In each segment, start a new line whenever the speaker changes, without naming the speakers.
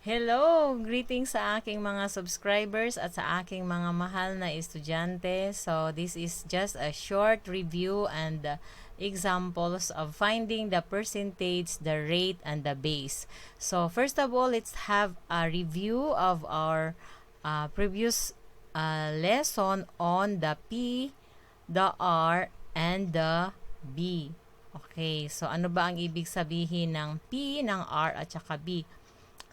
Hello! Greetings sa aking mga subscribers at sa aking mga mahal na estudyante. So, this is just a short review and examples of finding the percentage, the rate, and the base. So, first of all, let's have a review of our previous lesson on the P, the R, and the B. Okay, so ano ba ang ibig sabihin ng P, ng R, at saka B?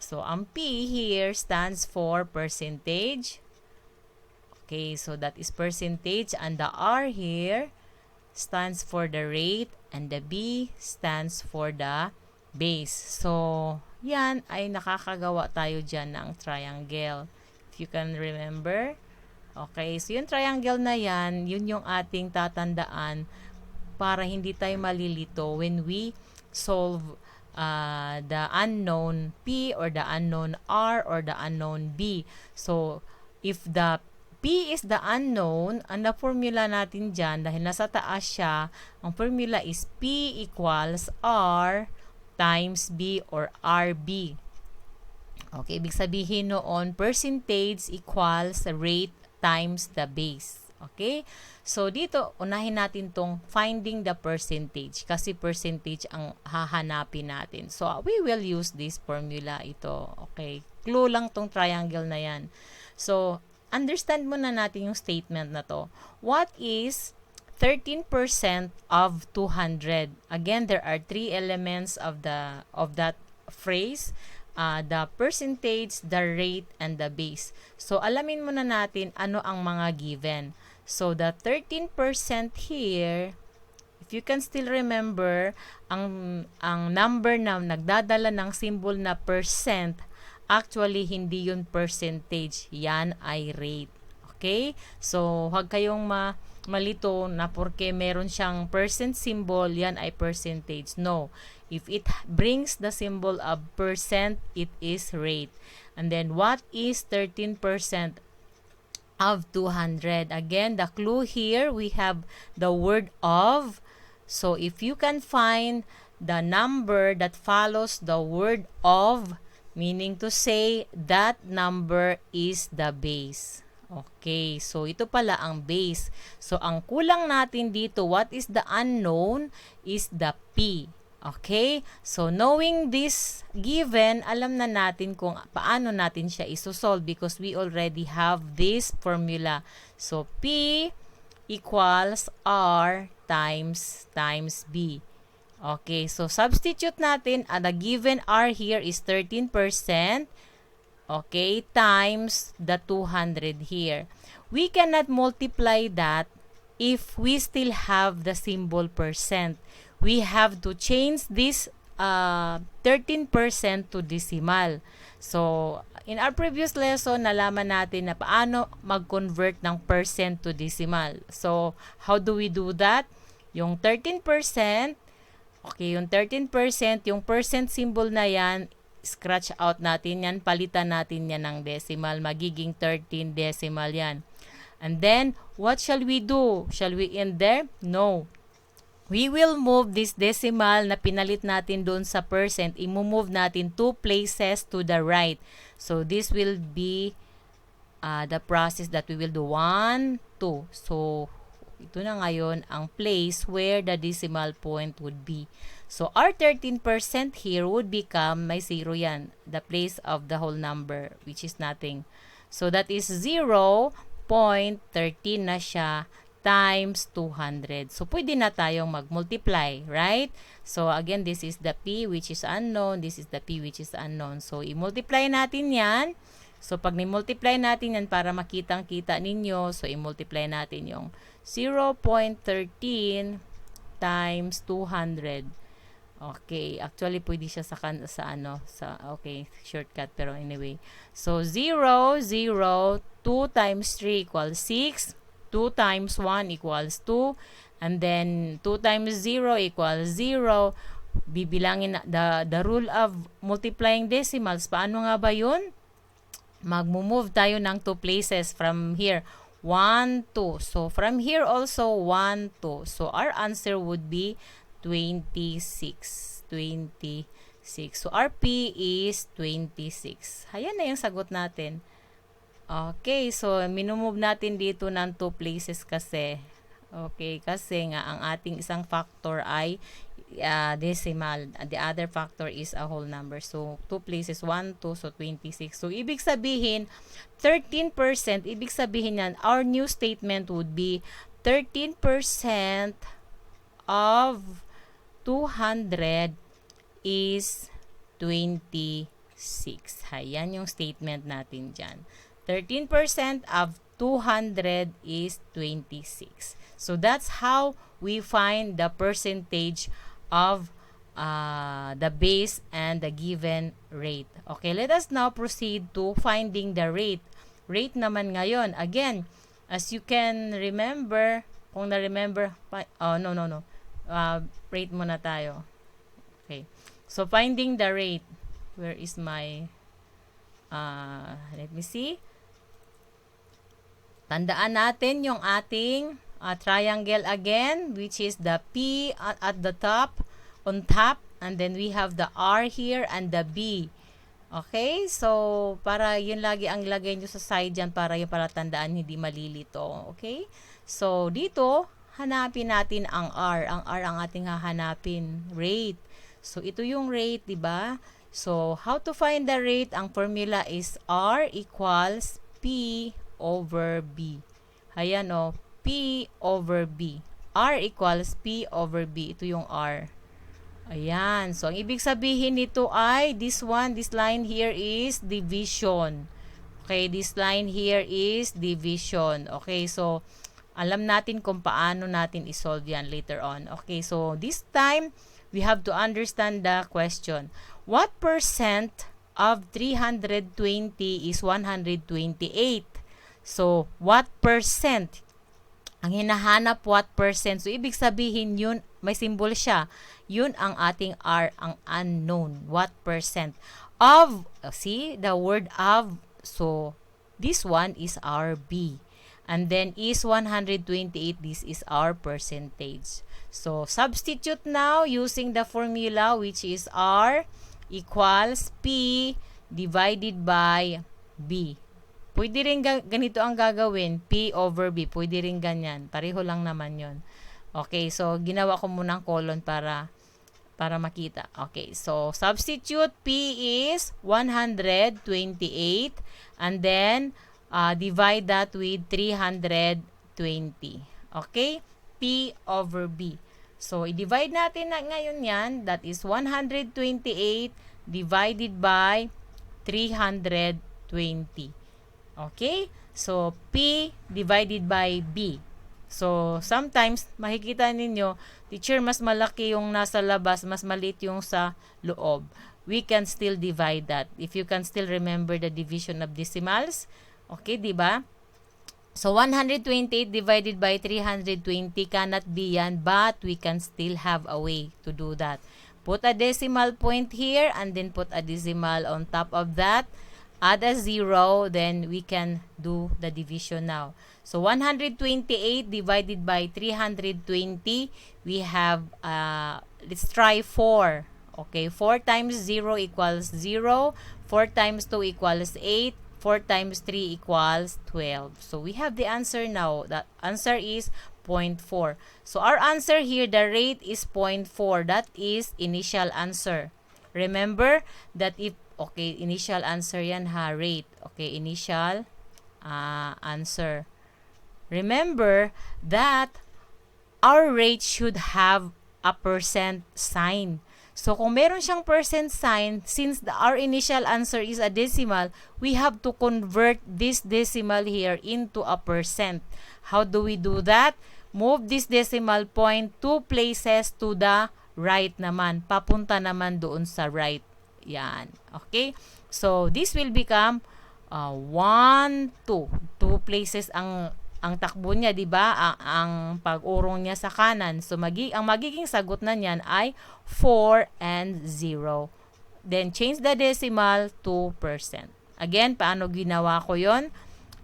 So, ang P here stands for percentage. Okay, so that is percentage. And the R here stands for the rate. And the B stands for the base. So, yan ay nakakagawa tayo dyan ng triangle. If you can remember. Okay, so yung triangle na yan, yun yung ating tatandaan para hindi tayo malilito when we solve the unknown P or the unknown R or the unknown B. So, if the P is the unknown, ang na formula natin dyan, dahil nasa taas siya, ang formula is P equals R times B or RB. Okay, ibig sabihin noon, percentage equals rate times the base. Okay? So, dito, unahin natin tong finding the percentage kasi percentage ang hahanapin natin. So, we will use this formula ito. Okay? Clue lang tong triangle na yan. So, understand muna natin yung statement na to. What is 13% of 200? Again, there are three elements of that phrase. The percentage, the rate, and the base. So, alamin muna natin ano ang mga given. So, the 13% here, if you can still remember, ang number na nagdadala ng symbol na percent, actually, hindi yun percentage. Yan ay rate. Okay? So, huwag kayong malito na porque meron siyang percent symbol, yan ay percentage. No. If it brings the symbol of percent, it is rate. And then, what is 13% of 200? Again, the clue here, we have the word of. So, if you can find the number that follows the word of, meaning to say, that number is the base. Okay, so ito pala ang base. So, ang kulang natin dito, what is the unknown, is the P. Okay? So, knowing this given, alam na natin kung paano natin siya isosolve because we already have this formula. So, P equals R times B. Okay, so substitute natin, the given R here is 13%. Okay, times the 200 here. We cannot multiply that if we still have the symbol percent. We have to change this 13% to decimal. So, in our previous lesson, nalaman natin na paano mag-convert ng percent to decimal. So, how do we do that? Yung 13%, okay, yung 13%, yung percent symbol na yan, scratch out natin yan, palitan natin yan ng decimal, magiging 13 decimal yan. And then, what shall we do? Shall we end there? No. We will move this decimal na pinalit natin doon sa percent, i-move natin 2 places to the right. So, this will be the process that we will do. 1, 2. So, ito na ngayon ang place where the decimal point would be. So, our 13% here would become, may 0 yan, the place of the whole number, which is nothing. So, that is 0.13 na siya times 200. So, pwede na tayong mag-multiply, right? So, again, this is the P which is unknown. This is the P which is unknown. So, i-multiply natin yan. So, pag ni-multiply natin yan para makitang-kita ninyo, so, i-multiply natin yung 0.13 times 200. Okay, actually pwede siya sa okay, shortcut pero anyway. So 0, 0, 2 times 3 equals 6, 2 times 1 equals 2, and then 2 times 0 equals 0. Bibilangin the rule of multiplying decimals. Paano nga ba 'yun? Magmo-move tayo ng 2 places from here. 1, 2. So from here also 1, 2. So our answer would be 26. 26. So, our P is 26. Ayan na yung sagot natin. Okay, so minumove natin dito ng 2 places kasi. Okay, kasi nga ang ating isang factor ay decimal. The other factor is a whole number. So, 2 places, 1, 2, so 26. So, ibig sabihin, 13%, ibig sabihin yan, our new statement would be 13% of 200 is 26. Ayan yung statement natin dyan. 13% of 200 is 26. So that's how we find the percentage of the base and the given rate. Okay, let us now proceed to finding the rate. Rate naman ngayon. Again, as you can remember, kung na-remember, rate muna tayo. Okay. So, finding the rate. Where is my, let me see. Tandaan natin yung ating triangle again, which is the P at the top, on top, and then we have the R here and the B. Okay? So, para yun lagi ang lagay nyo sa side dyan para yung palatandaan hindi malilito. Okay? So, dito, hanapin natin ang R. Ang R ang ating hahanapin. Rate. So, ito yung rate, di ba? So, how to find the rate? Ang formula is R equals P over B. Ayan o, P over B. R equals P over B. Ito yung R. Ayan. So, ang ibig sabihin nito ay, this line here is division. Okay, this line here is division. Okay, so, alam natin kung paano natin isolve yan later on. Okay, so, this time, we have to understand the question. What percent of 320 is 128? So, what percent? Ang hinahanap, what percent? So, ibig sabihin yun, may symbol siya. Yun ang ating R, ang unknown. What percent? Of, see, the word of. So, this one is our B. And then, is 128, this is our percentage. So, substitute now using the formula which is R equals P divided by B. Pwede rin ganito ang gagawin, P over B. Pwede rin ganyan. Pareho lang naman yon. Okay, so ginawa ko munang colon para makita. Okay, so substitute P is 128 and then divide that with 320. Okay, P over B. So, i-divide natin na ngayon yan. That is 128 divided by 320. Okay? So, P divided by B. So, sometimes, makikita ninyo, teacher, mas malaki yung nasa labas, mas maliit yung sa loob. We can still divide that. If you can still remember the division of decimals. Okay, di ba? So, 128 divided by 320 cannot be yan, but we can still have a way to do that. Put a decimal point here and then put a decimal on top of that. Add a 0, then we can do the division now. So, 128 divided by 320, we have, let's try 4. Okay, 4 times 0 equals 0. 4 times 2 equals 8. 4 times 3 equals 12. So, we have the answer now. The answer is 0.4. So, our answer here, the rate is 0.4. That is initial answer. Remember that if, okay, initial answer yan ha, rate. Okay, initial answer. Remember that our rate should have a percent sign. So, kung meron siyang percent sign, since our initial answer is a decimal, we have to convert this decimal here into a percent. How do we do that? Move this decimal point 2 places to the right naman. Papunta naman doon sa right. Yan. Okay? So, this will become 1, 2. 2 places ang takbo niya, di ba? Ang pag-urong niya sa kanan. So, ang magiging sagot na niyan ay 4 and 0. Then, change the decimal to percent. Again, paano ginawa ko yon?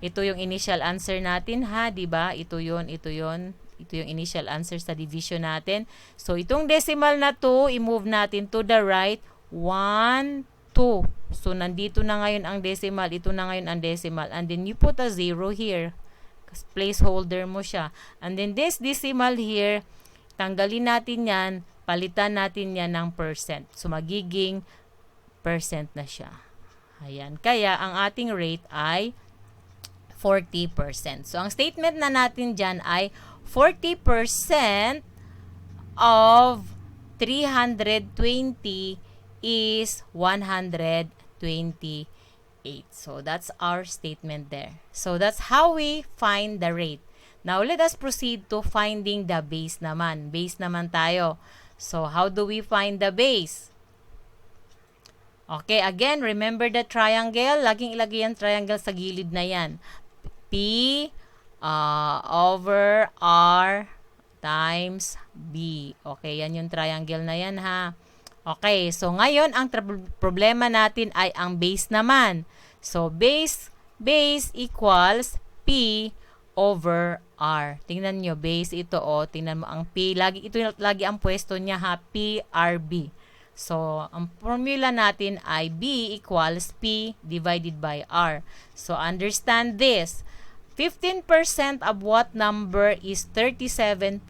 Ito yung initial answer natin, ha? Di ba? Ito yon. Ito yung initial answer sa division natin. So, itong decimal na to, i-move natin to the right. 1, 2. So, nandito na ngayon ang decimal. Ito na ngayon ang decimal. And then, you put a 0 here. Placeholder mo siya. And then, this decimal here, tanggalin natin yan, palitan natin yan ng percent. So, magiging percent na siya. Ayan. Kaya, ang ating rate ay 40%. So, ang statement na natin dyan ay 40% of 320 is 128. So, that's our statement there. So, that's how we find the rate. Now, let us proceed to finding the base naman. Base naman tayo. So, how do we find the base? Okay, again, remember the triangle. Laging ilagay ang triangle sa gilid na yan. P over R times B. Okay, yan yung triangle na yan ha. Okay, so ngayon, ang problema natin ay ang base naman. So, base equals P over R. Tingnan nyo, base ito tingnan mo ang P. Ito lagi ang pwesto niya ha, PRB. So, ang formula natin ay B equals P divided by R. So, understand this. 15% of what number is 37.5?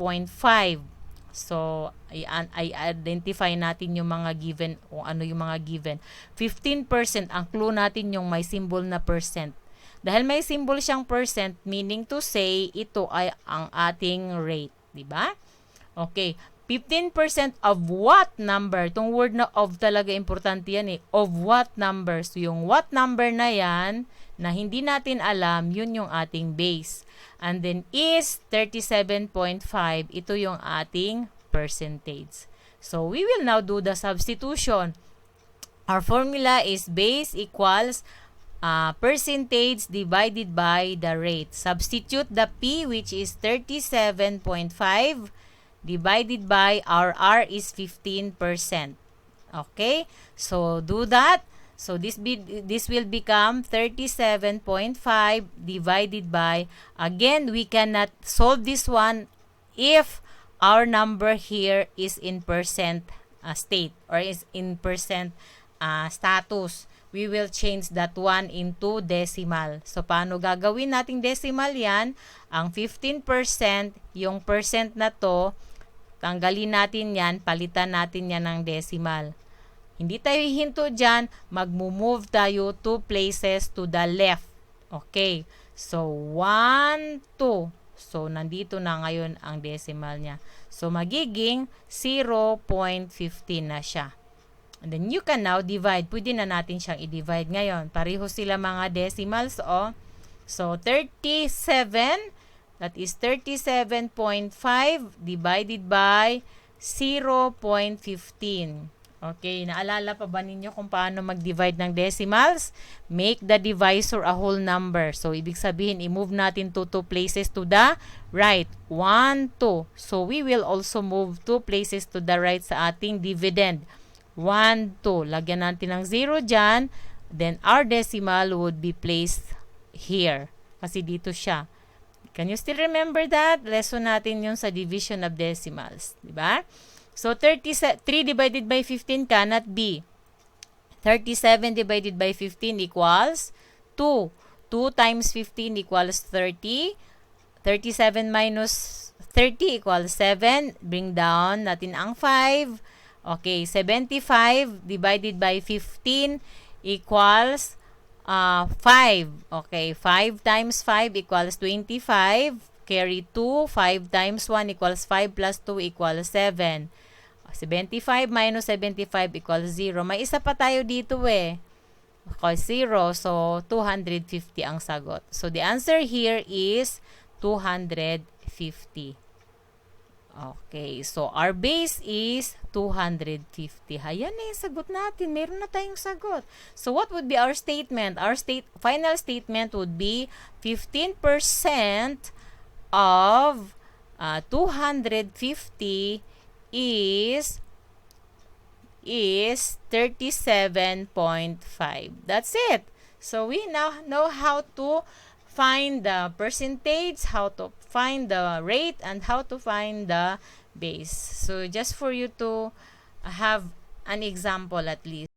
So, i-identify natin yung mga given o ano yung mga given. 15%, ang clue natin yung may symbol na percent. Dahil may symbol siyang percent, meaning to say, ito ay ang ating rate. Diba? Okay. 15% of what number? Itong word na of talaga importante yan eh. Of what number? So, yung what number na yan, na hindi natin alam, yun yung ating base. And then is 37.5, ito yung ating percentage. So, we will now do the substitution. Our formula is base equals percentage divided by the rate. Substitute the P, which is 37.5, divided by our R is 15%. Okay? So, do that. So, this will become 37.5 divided by, again, we cannot solve this one if our number here is in percent state or is in percent status. We will change that one into decimal. So, paano gagawin nating decimal yan? Ang 15%, yung percent na to, tanggalin natin yan, palitan natin yan ng decimal. Hindi tayo hihinto dyan, mag-move tayo 2 places to the left. Okay. So, 1, 2. So, nandito na ngayon ang decimal niya. So, magiging 0.15 na siya. And then, you can now divide. Pwede na natin siyang i-divide ngayon. Pareho sila mga decimals, So, 37, that is 37.5 divided by 0.15. Okay, naalala pa ba ninyo kung paano mag-divide ng decimals? Make the divisor a whole number. So, ibig sabihin, i-move natin to 2 places to the right. 1, 2. So, we will also move 2 places to the right sa ating dividend. 1, 2. Lagyan natin ng 0 dyan. Then, our decimal would be placed here. Kasi dito siya. Can you still remember that? Lesson natin yung sa division of decimals. Diba? So, 3 divided by 15 cannot be. 37 divided by 15 equals 2. 2 times 15 equals 30. 37 minus 30 equals 7. Bring down natin ang 5. Okay, 75 divided by 15 equals 5. Okay, 5 times 5 equals 25. Carry 2. 5 times 1 equals 5 plus 2 equals 7. 75 minus 75 equals 0. May isa pa tayo dito eh. Okay, 0. So, 250 ang sagot. So, the answer here is 250. Okay. So, our base is 250. Ayan na yung sagot natin. Meron na tayong sagot. So, what would be our statement? Our final statement would be 15% of 250 is 37.5. That's it. So, we now know how to find the percentage, how to find the rate, and how to find the base. So, just for you to have an example at least.